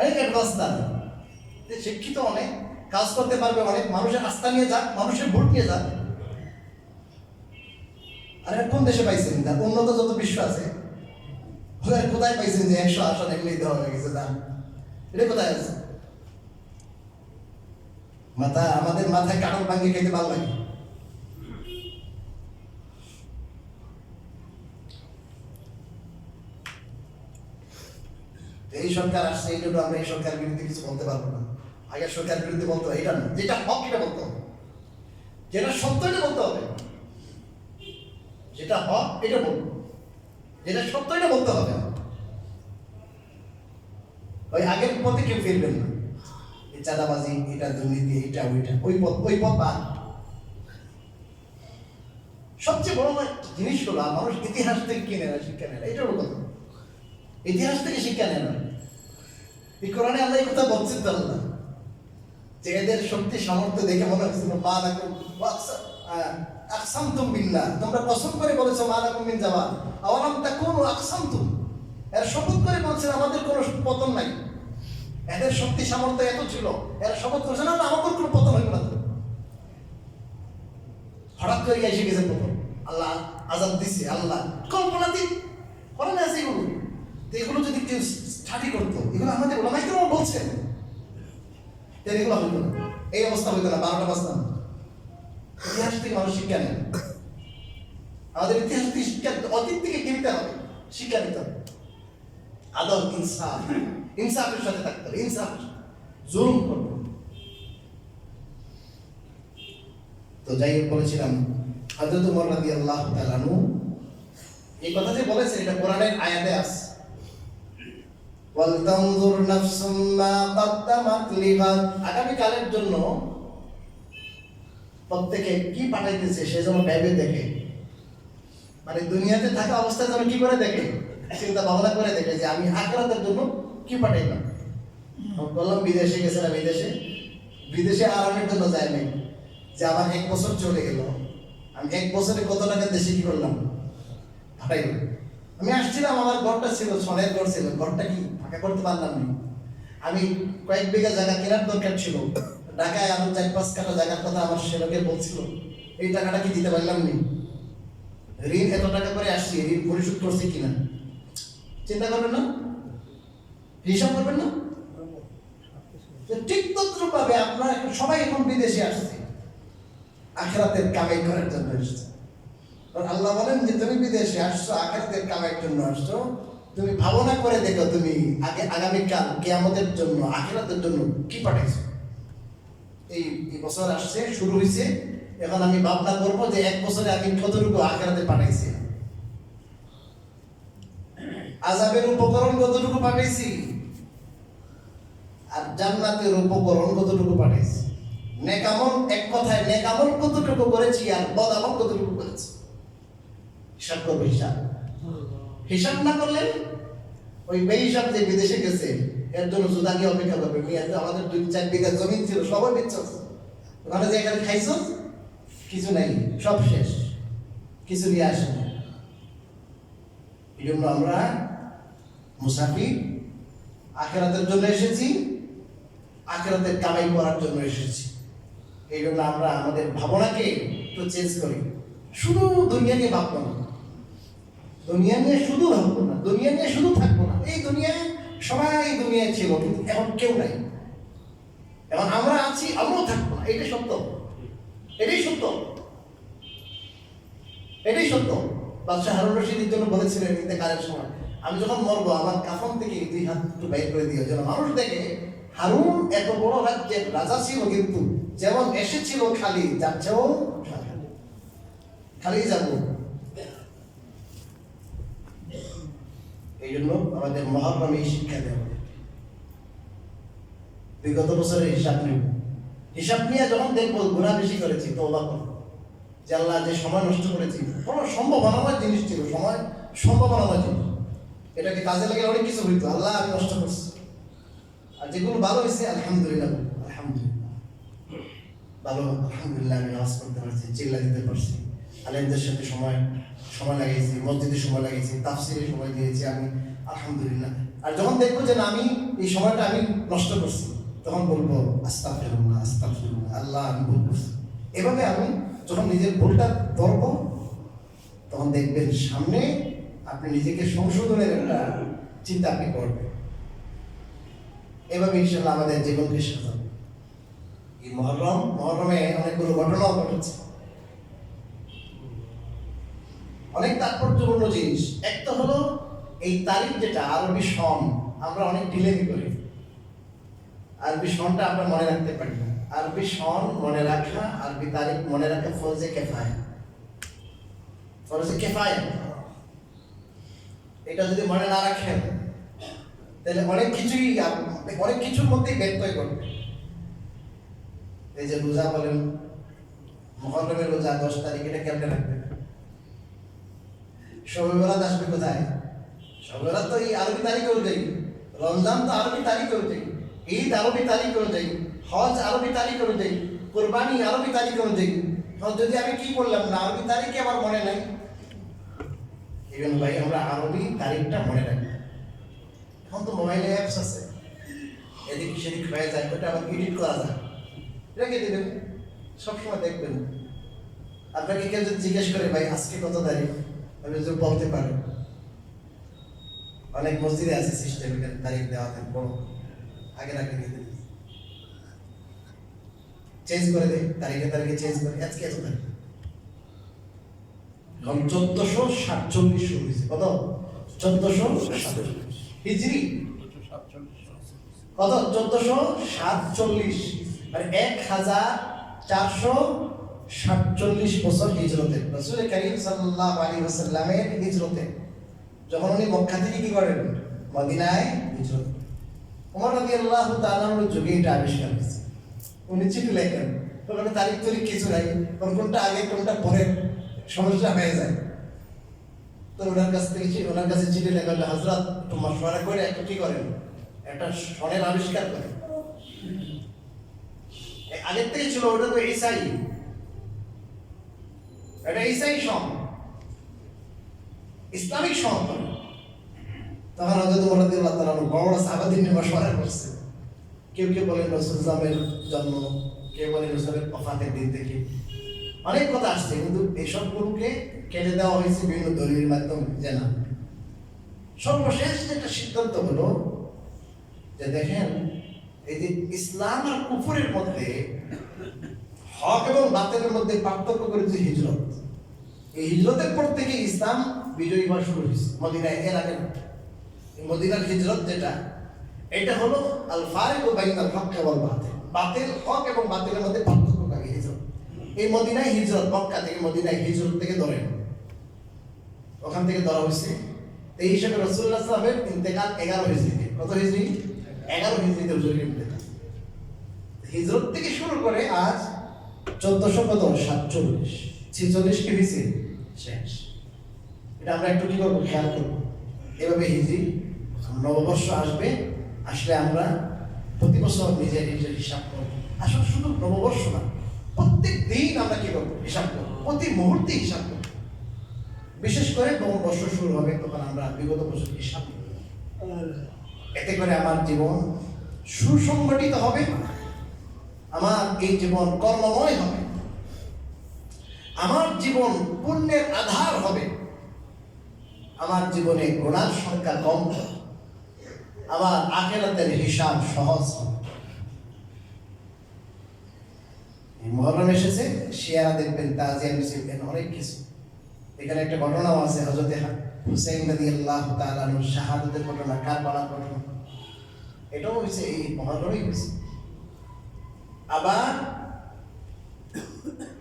অনেক অ্যাডভান্স, শিক্ষিত, অনেক কাজ করতে পারবে, অনেক মানুষের আস্থা নিয়ে যাক, মানুষের ভোট নিয়ে যাক। আর কোন দেশে পাইছেন? উন্নত যত বিশ্ব আছে, কোথায় পাইছেন যে 100 আসন এমনি দেওয়া হয়ে গেছে? দাম এটা কোথায় আছে? আমাদের মাথায় কাঠল ভাঙিয়ে খেতে ভালো লাগে। এই সরকার আসছে, এই জন্য আমরা এই সরকারের বিরুদ্ধে কিছু বলতে পারবো না। আগের সরকারের বিরুদ্ধে বলতে হবে, এটা না, যেটা হক এটা বলতে হবে, যেটা সত্য এটা বলতে হবে, যেটা হক এটা বলবো, যেটা সত্য এটা বলতে হবে। ওই আগের পথে কেউ ফিরবেন না, এই চাঁদাবাজি, এটা দুর্নীতি, এটা ওইটা, ওই পথ বাদ। সবচেয়ে বড় জিনিস হলো মানুষ ইতিহাস থেকে কিনে না, শিক্ষা নেয় না, এটা হলো কথা। ইতিহাস থেকে শিক্ষা নেয় না, এই কোরআনে আল্লাহ এই কথা বলছেন তো আল্লাহ, যে এদের শক্তি সামর্থ্য দেখে মনে হচ্ছিল মা লাকুম আকসামতুম বিল্লাহ, তোমরা কসম করে বলেছো মা লাকুম মিন জাওয়াল আওয়ালাম তাকুনু আকসামতুম, এর শপথ করে বলছেন আমাদের কোনো পতন নাই। এদের শক্তি সামর্থ্য এত ছিল, এরা শপথ করছে না আমাদের কোনো পতন হইব না। হঠাৎ করে এসে গেছে পতন, আল্লাহ আযাব দিছে, আল্লাহ কল্পনাতীত করেন আছে এগুলো। তো এগুলো যদি কেউ স্টাডি করতো, এগুলো আমাদের ওলামাই কেরাম বলছেন, তাহলে এগুলো হইতো না, এই অবস্থা হইতো না। 12টা বাজতাম। ইতিহাস থেকে মানুষ শিক্ষা নেয়, আমাদের ইতিহাস থেকে শিক্ষা, অতীত থেকে কিনতে হবে, শিক্ষা নিতে হবে। আদল, ইনসাফ, ইনসাফের সাথে থাকতে হবে, ইনসাফ, জুলুম করবে। তো যাই হোক, বলেছিলাম হযরত ওমর রাদিয়াল্লাহু তাআলা আনহু এই কথা যে বলেছেন, এটা কোরআনের আয়াতে আছে, ওয়াল তানজুর নাফসুম মা কদ্দামাত লিগাদ, আগামী কালের জন্য প্রত্যেকে কি পাঠাইতেছে সে যেন ভেবে দেখে, মানে দুনিয়াতে থাকা অবস্থায় যেন কি করে দেখে, চিন্তা ভাবনা করে দেখে যে আমি আখিরাতের জন্য কি পাঠাইলাম। বললাম বিদেশে গেছিলাম, বিদেশে আরামের জন্য যাই নাই, যে আমার 1 বছর চলে গেল, আমি 1 বছরে কত টাকা দেশে কি করলাম, পাঠাইলাম। আমি আসছিলাম, আমার ঘরটা ছিল সোনের ঘর ছিল, ঘরটা কি ফাঁকা করতে পারলাম না। আমি কয়েক বিঘা জায়গা কেনার দরকার ছিল, ঢাকায় আরো 4-5 কাঠা জায়গার কথা আমার সেলোকে বলছিল, এই টাকাটা কি দিতে পারলাম না। ঋণ এত টাকা করে আসছি, ঋণ পরিশোধ করছি কিনা চিন্তা করবেন না, হিসাব করবেন না। ঠিক তদ্রূপভাবে আপনারা সবাই এখন বিদেশে আসছে আখিরাতের কামাই করার জন্য এসেছে। আল্লাহ বলেন যে তুমি বিদেশে আসছো আখিরাতের কামাইয়ের জন্য আসছো, তুমি ভাবনা করে দেখো তুমি আগামীকাল কিয়ামতের জন্য আখিরাতের জন্য কি পাঠাইছো। এই বছর আসছে, শুরু হয়েছে, এখন আমি ভাবনা করবো যে 1 বছরে আমি কতটুকু আখিরাতে পাঠাইছি, আযাবের উপকরণ কতটুকু পাঠাইছি, আর জান্নাতের উপকরণ কতটুকু পাঠাইছি। নেকামল, এক কথায় নেকামল কতটুকু করেছি আর বদামল কতটুকু করেছি, হিসাব করবো। হিসাব না করলে ওই বেহিসাব যে বিদেশে গেছে এর জন্য জুদাকে অপেক্ষা করবে। আমাদের 2-4 বিঘা জমি ছিল, সবাই বেচছ, ওখানে যে এখানে খাইছ কিছু নাই, সব শেষ, কিছু নিয়ে আসে না। এই জন্য আমরা মুসাফির, আখিরাতের জন্য এসেছি, আখিরাতের কামাই করার জন্য এসেছি। এই জন্য আমরা আমাদের ভাবনাকে একটু চেঞ্জ করি, শুধু দুনিয়া নিয়ে ভাববো না, দুনিয়া নিয়ে শুধু ভাববো না, দুনিয়া নিয়ে শুধু থাকবো না। এই দুনিয়ায় সবাই দুনিয়ায় ছিল, কিন্তু এখন কেউ নাই, এখন আমরা আছি, আমরাও থাকবো না। এটাই সত্য, এটাই সত্য, এটাই সত্য। বাদশাহ হারুন রশিদের জন্য বলেছিলেন ইন্তেকালের সময়, আমি যখন মরবো আমার কাফন থেকে 2 হাত একটু বাইর করে দিও, যেন মানুষ দেখে হারুন এত বড় রাজ্যের রাজা ছিল, কিন্তু যেমন এসেছিল খালি, যাচ্ছেও খালি যাব। এই জন্য আমাদের মহাপ্রমে শিক্ষা দেওয়া, বিগত বছরের হিসাব নেব, হিসাব নিয়ে যখন দেখবো গুনাহ বেশি করেছি তওবা করব, যে আল্লাহ যে সময় নষ্ট করেছি, বড় সম্ভাবনাময় জিনিস ছিল, সময় সম্ভাবনাময় জিনিস, এটাকে কাজে লাগিয়ে অনেক কিছু হইতো, আল্লাহ আমি নষ্ট করছি। আর যেগুলো ভালো হয়েছে আলহামদুলিল্লাহ, আলহামদুলিল্লাহ ভালো, আলহামদুলিল্লাহ আমি নামাজ পড়তে পারছি, চিল্লা দিতে পারছি, আলেমদের সাথে সময় লাগাইছি, মসজিদে সময় লাগাইছি, তাফসিরে সময় দিয়েছি আমি, আলহামদুলিল্লাহ। আর যখন দেখবো যে না আমি এই সময়টা আমি নষ্ট করছি, তখন বলবো আস্তাগফিরুল্লাহ, আস্তাগফিরুল্লাহ, আল্লাহ আমি ভুল করছি। এভাবে আমি যখন নিজের ভুলটা ধরবো, তখন দেখবেন সামনে আপনি নিজেকে সংশোধনের একটা চিন্তা আপনি করবেন। এভাবে ইনশাআল্লাহ আমাদের জীবনকে সাজাবো। এই মহরমে অনেকগুলো ঘটনাও ঘটেছে, অনেক তাৎপর্যপূর্ণ জিনিস। একটা হলো এই তারিখ, যেটা আরবি সন, আমরা অনেক ডিলেমি করি, আরবি সনটা আমরা মনে রাখতে পারি না। আরবি সন মনে রাখা, আরবি তারিখ মনে রাখা ফরজে কেফায়া, ফরজে কেফায়া। এটা যদি মনে না রাখেন তাহলে অনেক কিছুর মধ্যেই ব্যত্যয় করবে। এই যে রোজা বলেন, মুহররমের রোজা 10 তারিখ, এটা কেমনে রাখবেন? শবে বরাত আসবে কোথায়? শবে বরাত তো এই আরবি তারিখে উঠবেই, রমজান তো আরবি তারিখ অনুযায়ী, ঈদ আরবি তারিখ অনুযায়ী, হজ আরবি তারিখ অনুযায়ী, কোরবানি আরবি তারিখ অনুযায়ী। যদি আমি কি করলাম না আরবি তারিখে আমার মনে নাই, এখন ভাই আমরা আরবি তারিখটা মনে রাখি। এখন তো মোবাইলে অ্যাপস আছে, এদিক সেদিক হয়ে যায়, ওটা আবার এডিট করা যায়, রেখে দেবেন, সবসময় দেখবেন। আপনাকে কেউ যদি জিজ্ঞেস করে ভাই আজকে কত তারিখ, আপনি যদি বলতে পারেন। অনেক মসজিদে আছে সিস্টেম, এখানে তারিখ দেওয়া থাকে, বড় আগে রাখে দিয়ে দেবে, চেঞ্জ করে দেয়, তারিখে তারিখে চেঞ্জ করে, আজকে এত তারিখ। এখন 1447 শুরু হয়েছে, কত? 1447 হিজরি, কত? 1447, মানে 1447 বছর হিজরতে, রাসূল কারীম সাল্লাল্লাহু আলাইহি ওয়াসাল্লামের হিজরতে, যখন উনি মক্কা থেকে কি করেন মদিনায় হিজরত। ওমর রাদিয়াল্লাহু তাআলা এর যুগে এটা আবিষ্কার হয়েছে। উনি চিঠি লেখেন, ওখানে তারিখ তারিখ কিছু নাই, কোনটা আগে কোনটা পরে সমস্যা হয়ে যায়। তো ওনার কাছে চিঠি লেখা হলে হযরত একটু মশওয়ারা করে একটা কি করেন, একটা সনের আবিষ্কার করেন। আগের থেকে ছিল ওটা তো ঈসাই, এটা ঈসাই সন, ইসলামিক সন। তখন হযরত ওমর রাদিয়াল্লাহু তাআলা বড় সাহাবাদের নিয়ে মশওয়ারা করছে। কেউ কেউ বলেন রাসূলের জন্ম, কেউ বলেন রাসূলের ওফাতের দিন থেকে, অনেক কথা আসছে, কিন্তু এইসব গুলোকে কেটে দেওয়া হয়েছে বিভিন্ন দলিলের মাধ্যমে। যে না, সর্বশেষ একটা সিদ্ধান্ত হলো যে দেখেন, এই যে ইসলাম আর কুফরের মধ্যে, হক এবং বাতিলের মধ্যে পার্থক্য করেছে হিজরত। এই হিজরতের পর থেকে ইসলাম বিজয়ী হওয়া শুরু হয়েছে মদিনায়। এর আগে মদিনার হিজরত যেটা, এটা হলো আল ফারিকু বাইনাল হক ওয়াল বাতিল, বাতিল হক এবং বাতিলের মধ্যে পার্থক্য কাকে হিজরত। এই মদিনায় হিজরত, মক্কা থেকে মদিনায় হিজরত থেকে ধরেন, ওখান থেকে ধরা হয়েছে। এই হিসাবে রাসূলুল্লাহ সাল্লাল্লাহু আলাইহি ওয়াসাল্লামের ইন্তেকাল 11 হিজরিতে। কত হিজরি? 11 হিজরিতে হুজুরের ইন্তেকাল। হিজরত থেকে শুরু করে আজ 1447, 46 কি হয়েছে শেষ। এটা আমরা একটু কি করবো, খেয়াল করবো। এভাবে হিজরি নববর্ষ আসবে, আসলে আমরা প্রতি বছর নিজের হিসাব করবো। আসলে শুধু নববর্ষ না, প্রত্যেক দিন আমরা কি করবো, হিসাব করবো, প্রতি মুহূর্তে হিসাব করবো। বিশেষ করে নববর্ষ শুরু হবে, তখন আমরা বিগত বছর হিসাব করবো। এতে করে আমার জীবন সুসংগঠিত হবে, আমার এই জীবন কর্মময় হবে, আমার জীবন পুণ্যের আধার হবে, আমার জীবনে গুনার সংখ্যা কম হবে, আমার আখিরাতের হিসাব সহজ হবে। মুহররম এসেছে, শিয়ারা দেখবেন তাজিয়া মিছিল, অনেক কিছু। এখানে একটা ঘটনাও আছে, হযরত হুসাইন রাদিয়াল্লাহু তাআলা আনহুর শাহাদাতের ঘটনা, কারবালার ঘটনা। এটাও হয়েছে এই মুহররমেই হয়েছে। আবার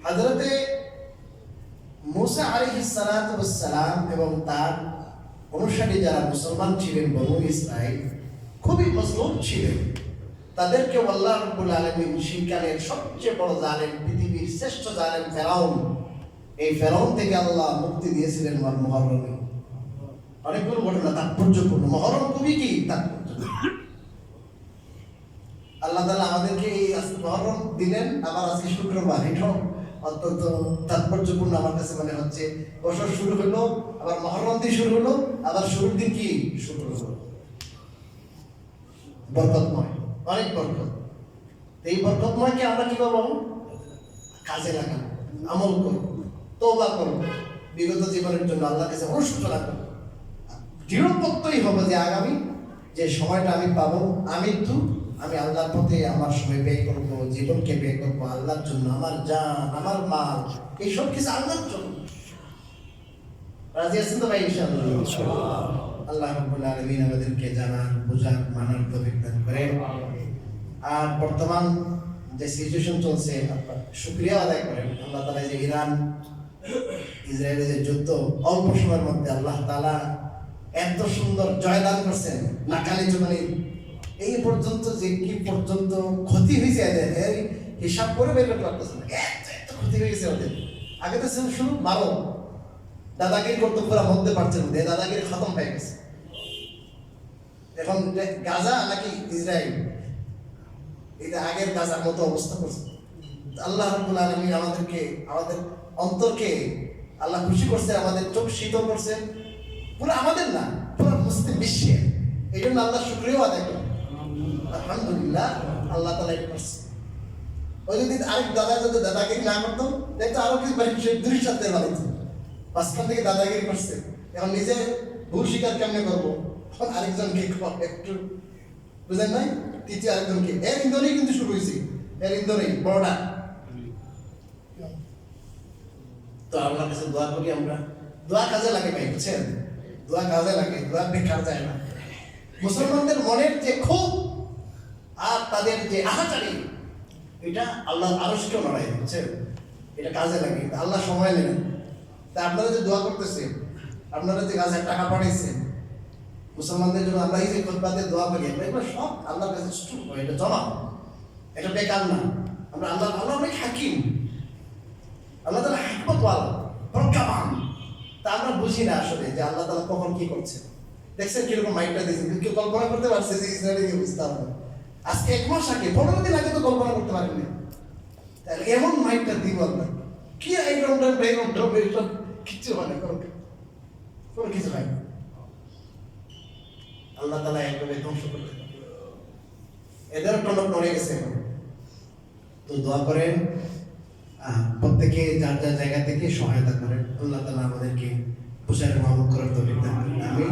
হযরতে মুসা আলাইহিস সালাতু ওয়াস সালাম এবং তার অনুসারী যারা মুসলমান ছিলেন, বনু ইসরাইল, খুবই মজলুম ছিলেন। তাদেরকে আল্লাহ রাব্বুল আলামিন সেকালের সবচেয়ে বড় জালেম, পৃথিবীর শ্রেষ্ঠ জালেম ফেরাউন, এই ফেরাউন থেকে আল্লাহ মুক্তি দিয়েছিলেন মুহররমে। অনেকগুলো ঘটনা তাৎপর্যপূর্ণ। মুহররম খুবই কি তাৎপর্যপূর্ণ। আল্লাহ তাআলা আমাদেরকে এই মুহররম দিলেন, আবার আজকে শুক্রবার, এটাও অত্যন্ত তাৎপর্যপূর্ণ আমার কাছে মনে হচ্ছে। বছর শুরু হলো, আবার মুহররম দিয়ে শুরু হলো, আবার শুরুর দিন কি শুক্র হলো। বরকতময়, অনেক বরকত। এই বরকতময়কে আমরা কি করবো, কাজে লাগাবো, আমল করবো, তওবা করবো, বিগত জীবনের জন্য আল্লাহর কাছে অনুশোচনা করবো। দৃঢ়প্রত্যয়ী হবে যে আগামী যে সময়টা আমি পাবো, আমি আল্লাহর পথে আমার সময় ব্যয় করবো, জীবনকে ব্যয় করবো আল্লাহর জন্য। আমার জান, আমার মাল, এই সব কিছু আল্লাহর জন্য। রাজি আছেন তো ভাই? ইনশাআল্লাহ। আল্লাহ রাব্বুল আলামিন আমাদেরকে জানার, বোঝার, মানার তৌফিক দান করেন। আর বর্তমান যে সিচুয়েশন চলছে, শুকরিয়া আদায় করেন আল্লাহ তাআলা, যে ইরান ইসরায়েলের যে যুদ্ধ, অল্প সময়ের মধ্যে আল্লাহ তাআলা এত সুন্দর জয়দান করছেন। নাকালি জমানি এই পর্যন্ত যে কি পর্যন্ত ক্ষতি হয়েছে এদের, হিসাব করে বের করতে পারতেছে না, এত ক্ষতি হয়ে গেছে ওদের। আগে তো শুরু মারো, দাদাগিরি করতে পুরো মধ্যে পারছে না, দাদাগিরি খতম হয়ে গেছে। এখন গাজা নাকি ইসরায়েল, এটা আগের গাজার মতো অবস্থা করছে। আল্লাহ রাব্বুল আলামিন আমাদেরকে, আমাদের অন্তরকে আল্লাহ খুশি করছে, আমাদের চোখ শীতল করছে, পুরো আমাদের না, পুরো মুসলিম বিশ্বে। এই জন্য আল্লাহ শুকরিয়া আদায় করি, আলহামদুলিল্লাহ আল্লাহ তাআলা এটা করছে। ওই যদি আরেক দাদা যদি দাদাগিরি না করতো, দেখতো আরো কিছু দুই সাথে বাড়িতে মাঝখান থেকে দাদাগিরি করছে। এখন নিজে ভুল স্বীকার কেমনে করবো, এখন আরেকজনকে একটু বুঝেন নাই, তৃতীয় আরেকজনকে, এর ইন্ধনেই কিন্তু শুরু হয়েছে, এর ইন্ধনেই বড়টা। তো আল্লাহর কাছে দোয়া করি আমরা, দোয়া কাজে লাগে ভাই, বুঝছেন, দোয়া কাজে লাগে, দোয়া বেকার যায় না। মুসলমানদের মনের যে ক্ষোভ আর তাদের যে আহাচারি, এটা আল্লাহ আরশকেও নড়াই, বুঝছেন, এটা কাজে লাগে, আল্লাহ সময় নেন। তা আপনারা যে দোয়া করতেছেন, আপনারা যে কাজে টাকা পাঠাইছেন মুসলমানদের জন্য, আমরা এই যে খুতবাতে দোয়া করি, এগুলো সব আল্লাহর কাছে স্টুপ হয়, এটা জমা, এটা বেকার না। আমরা আল্লাহ অনেক হাকিম, আল্লাহ তাআলা হিকমতওয়ালা, প্রজ্ঞাবান। তা আমরা বুঝি না আসলে যে আল্লাহ তাআলা কখন কি করছে। দেখছেন কিরকম মাইন্ডটা দিয়েছেন, কেউ কল্পনা করতে পারছে যে ইসরায়েলের কি অবস্থা হবে আজকে? 1 মাস আগে, 15 দিন আগে তো কল্পনা করতে পারেনি। তাহলে এমন মাইন্ডটা দিব আল্লাহ, কি এইসব কিচ্ছু মানে কোনো কিছু হয় না। আল্লাহ তাআলা একভাবে ধ্বংস করে দেন, এদের টনক নড়ে গেছে। তো দোয়া করেন, প্রত্যেকে যার যার জায়গা থেকে সহায়তা করেন। আল্লাহ তাআলা আমাদেরকে বুঝার মাহমুদ করার তৌফিক দান করেন। আমিন।